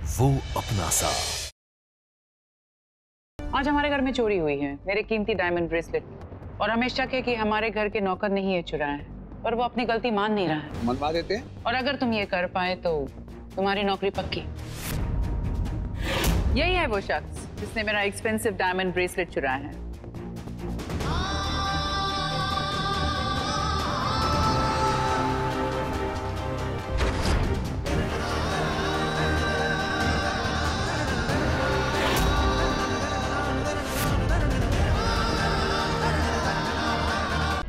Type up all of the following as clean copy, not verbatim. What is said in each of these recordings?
वो अपना सा। आज हमारे घर में चोरी हुई है, मेरे कीमती डायमंड ब्रेसलेट, और हमें शक है कि हमारे घर के नौकर ने ही ये चुराया है, पर वो अपनी गलती मान नहीं रहा है। मनवा देते हैं। और अगर तुम ये कर पाए तो तुम्हारी नौकरी पक्की। यही है वो शख्स जिसने मेरा एक्सपेंसिव डायमंड ब्रेसलेट चुराया है।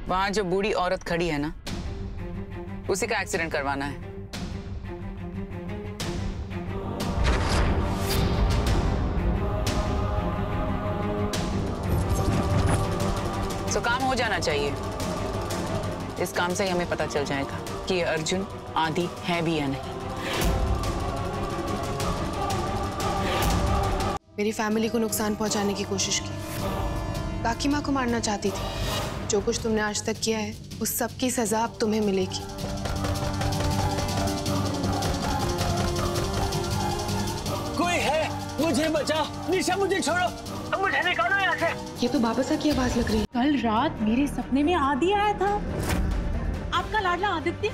वहां जो बूढ़ी औरत खड़ी है ना, उसी का एक्सीडेंट करवाना है। तो काम हो जाना चाहिए। इस काम से ही हमें पता चल जाएगा कि ये अर्जुन आदि है भी या नहीं। मेरी फैमिली को नुकसान पहुंचाने की कोशिश की, काकी माँ को मारना चाहती थी। जो कुछ तुमने आज तक किया है उस सब की सजा अब तुम्हें मिलेगी। कोई है, मुझे बचाओ। निशा मुझे छोड़ो, मुझे निकालो यहाँ से। ये तो बाबा सा की आवाज लग रही है। कल रात मेरे सपने में आदि आया था, आपका लाडला Aditya.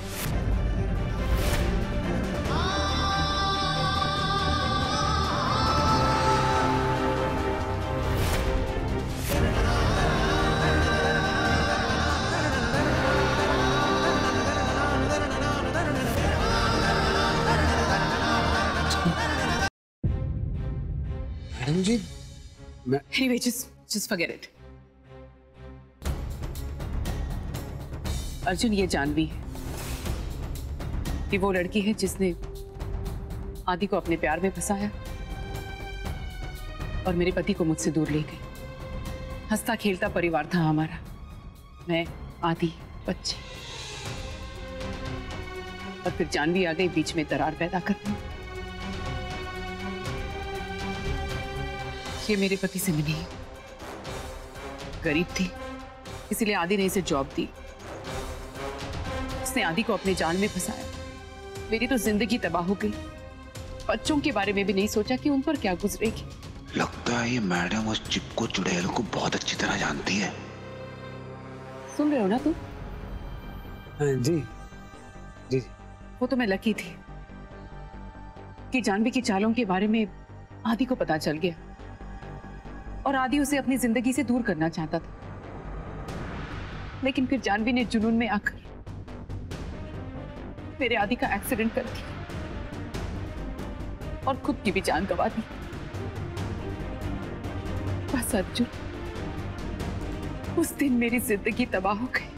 Madam ji, Anyway, just forget it. Arjun, ये जानवी है कि वो लड़की है जिसने आदि को अपने प्यार में फंसाया और मेरे पति को मुझसे दूर ले गई। हंसता खेलता परिवार था हमारा, मैं, आदि, बच्चे, और फिर जानवी आ गई बीच में दरार पैदा करने। ये मेरे पति से मिली, गरीब थी, इसीलिए आदि ने इसे जॉब दी। उसने आदि को अपने जाल में फंसाया। मेरी तो जिंदगी तबाह हो गई। बच्चों के बारे में भी नहीं सोचा कि उन पर क्या गुजरेगी। लगता है ये मैडम उस चिपको चुड़ैल को बहुत अच्छी तरह जानती है। सुन रहे हो ना तुम? हाँ जी जी। वो तो मैं लकी थी कि जानवी की चालों के बारे में आदि को पता चल गया और आदि उसे अपनी जिंदगी से दूर करना चाहता था। लेकिन फिर जानवी ने जुनून में आकर मेरे आदि का एक्सीडेंट कर दिया और खुद की भी जान गंवा दी। बस अर्जुन, उस दिन मेरी जिंदगी तबाह हो गई,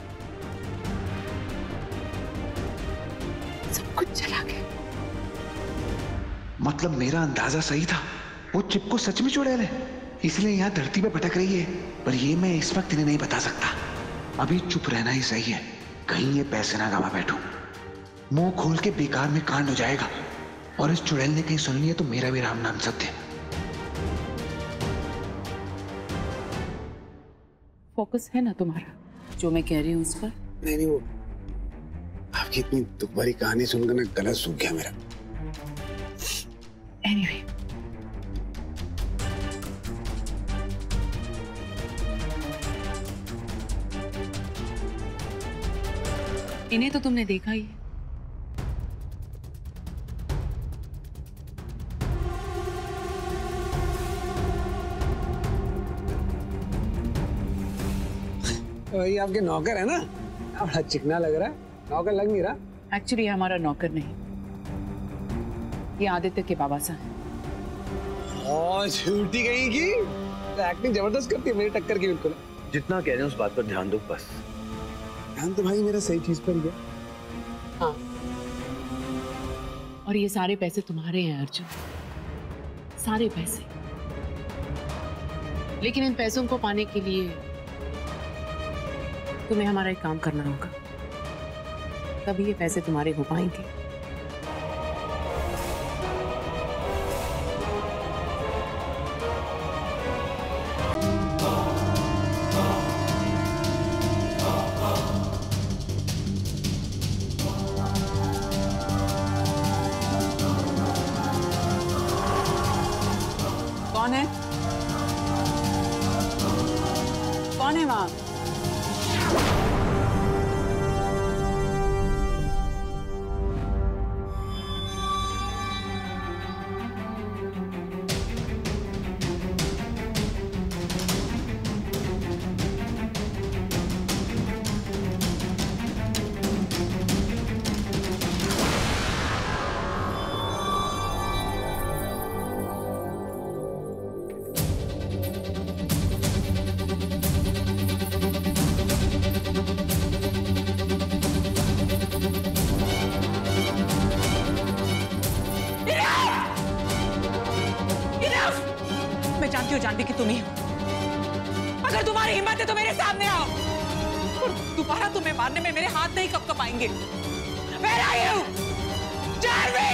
सब कुछ चला गया। मतलब मेरा अंदाजा सही था, वो चिपको सच में चुड़ैल है, इसलिए यहाँ धरती पे भटक रही है। पर ये मैं इस वक्त इन्हें नहीं बता सकता। अभी चुप रहना ही सही है, कहीं ये पैसे ना गवा बैठूं। मुंह खोल के बेकार में कांड हो जाएगा, और इस चुड़ैल ने कहीं सुन लिया तो मेरा भी राम नाम सत्य। फोकस है ना तुम्हारा जो मैं कह रही हूँ उस पर? नहीं, वो आपकी इतनी दुख भरी कहानी सुनकर ना गला सूख गया मेरा। Anyway, इन्हें तो तुमने देखा ही है। वही आपके नौकर है ना? बड़ा चिकना लग रहा है, नौकर लग नहीं रहा। एक्चुअली हमारा नौकर नहीं, ये आदित्य के बाबा साहब हैं। झूठी कहीं की एक्टिंग जबरदस्त करती है, मेरी टक्कर की बिल्कुल। जितना कह रहे हैं उस बात पर ध्यान दो बस। ध्यान तो भाई मेरा सही चीज पर ही है। हाँ, और ये सारे पैसे तुम्हारे हैं अर्जुन, सारे पैसे। लेकिन इन पैसों को पाने के लिए तुम्हें हमारा एक काम करना होगा, तभी ये पैसे तुम्हारे हो पाएंगे। कौन है? कौन है वहां? मैं जानती हूँ जानवी कि तुम ही हो। अगर तुम्हारी हिम्मत है तो मेरे सामने आओ और दोबारा तुम्हें मारने में मेरे हाथ नहीं कपकपाएंगे। Where are you? जानवी!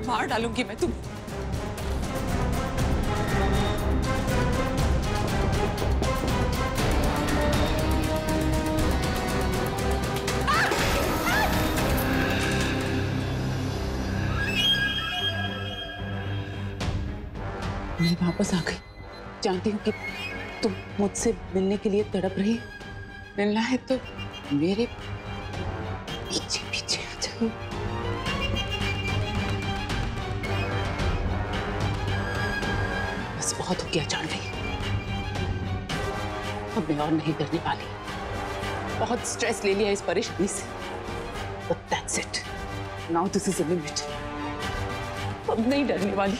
मार डालूंगी मैं तुम्हें। मैं वापस आ गई। जानती हूँ कि तुम मुझसे मिलने के लिए तड़प रही। मिलना है तो मेरे पीछे पीछे आ जाओ। बस बहुत हो गया जानवी। अब मैं और नहीं डरने वाली। बहुत स्ट्रेस ले लिया इस परेशानी से। But that's it. Now this is a limit. अब नहीं डरने वाली।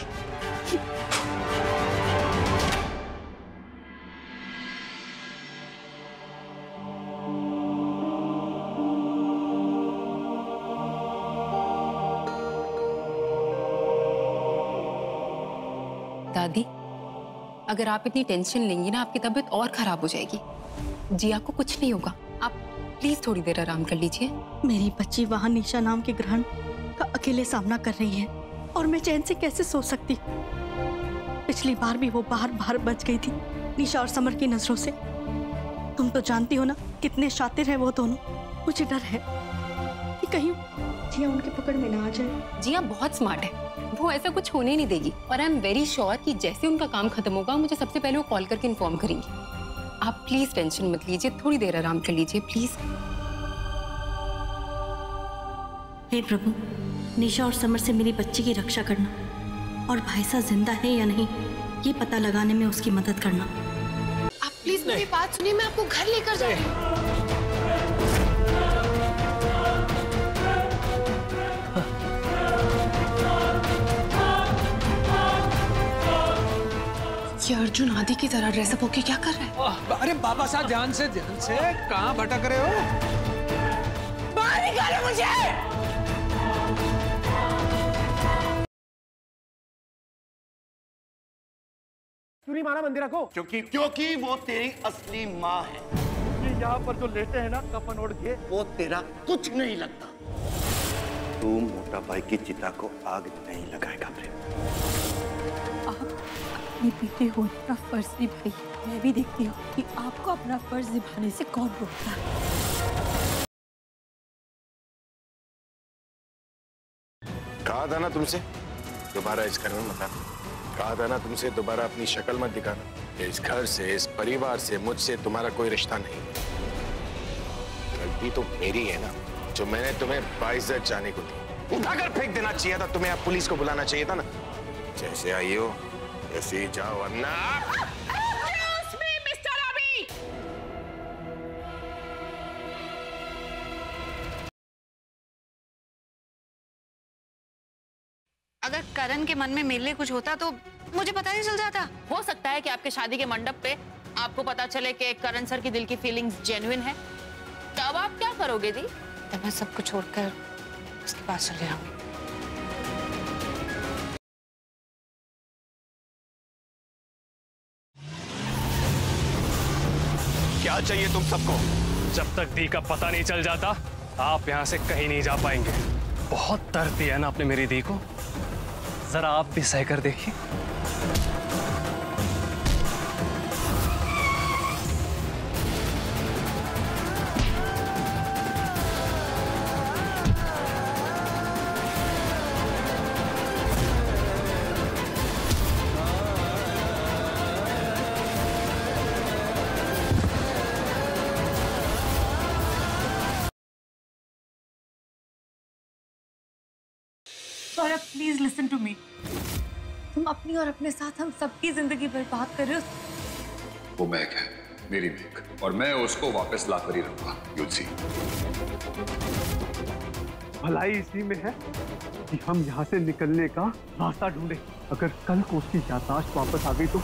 दादी, अगर आप इतनी टेंशन लेंगी ना आपकी तबीयत और खराब हो जाएगी। जिया को कुछ नहीं होगा, आप प्लीज थोड़ी देर आराम कर लीजिए। मेरी बच्ची वहाँ निशा नाम के ग्रहण का अकेले सामना कर रही है और मैं चैन से कैसे सो सकती। पिछली बार भी वो बाहर बच गई थी निशा और समर की नजरों से। तुम तो जानती हो ना कितने शातिर हैं वो दोनों। मुझे डर है कि कहीं जिया उनके पकड़ में ना आ जाए। जिया बहुत स्मार्ट है, वो ऐसा कुछ होने नहीं देगी और आई एम वेरी श्योर कि जैसे उनका काम खत्म होगा मुझे सबसे पहले वो कॉल करके इन्फॉर्म करेंगी। आप प्लीज टेंशन मत लीजिए, थोड़ी देर आराम कर लीजिए प्लीज। हे प्रभु, निशा और समर से मेरी बच्ची की रक्षा करना और भाईसा जिंदा है या नहीं ये पता लगाने में उसकी मदद करना। आप प्लीज मेरी बात सुनिए, मैं आपको घर लेकर जा रही हूँ। ये अर्जुन आदि की तरह ड्रेसअप होके क्या कर रहा है? अरे बाबा साहब ध्यान से कहाँ भटक रहे हो? बाहर निकालो मुझे! क्यों नहीं मारा मंदिरा को? क्योंकि वो तेरी असली माँ है। ये यहाँ पर जो लेटे हैं ना कफन ओढ़ के, वो तेरा कुछ नहीं लगता। तू मोटा भाई की चिता को आग नहीं लगाएगा प्रेम। आप अपने बेटे होने का फर्ज निभाइए। मैं भी देखती हूँ कि आपको अपना फर्ज निभाने से कौन रोकता है। कहा था ना तुमसे दोबारा इस घर में मत आना। कहा था ना तुमसे दोबारा अपनी शक्ल मत दिखाना। इस घर से, इस परिवार से, मुझसे तुम्हारा कोई रिश्ता नहीं। गलती तो मेरी है ना, जो मैंने तुम्हें बाइज्जत जाने को दी। उठाकर फेंक देना चाहिए था तुम्हें। अब पुलिस को बुलाना चाहिए था ना। जैसे आई हो ऐसे ही जाओ, वरना अगर करण के मन में मेरे लिए कुछ होता तो मुझे पता नहीं चल जाता। हो सकता है कि आपके शादी के मंडप पे आपको पता चले कि करण सर की दिल की फीलिंग्स जेन्युइन है। तब आप क्या करोगे दी? तब मैं सब कुछ छोड़कर उसके पास चले जाऊंगी। क्या चाहिए तुम सबको? जब तक दी का पता नहीं चल जाता आप यहाँ से कहीं नहीं जा पाएंगे। बहुत दर्द दिया ना आपने मेरी दी को, जरा आप भी सह कर देखिए। Please listen to me. तुम अपनी और अपने साथ हम सबकी जिंदगी बर्बाद कर रहे हो। वो महक है, मेरी महक, और मैं उसको वापस लाकर ही रहूंगा। You'll see। भलाई इसी में है कि हम यहाँ से निकलने का रास्ता ढूंढे। अगर कल को उसकी याददाश्त वापस आ गई तो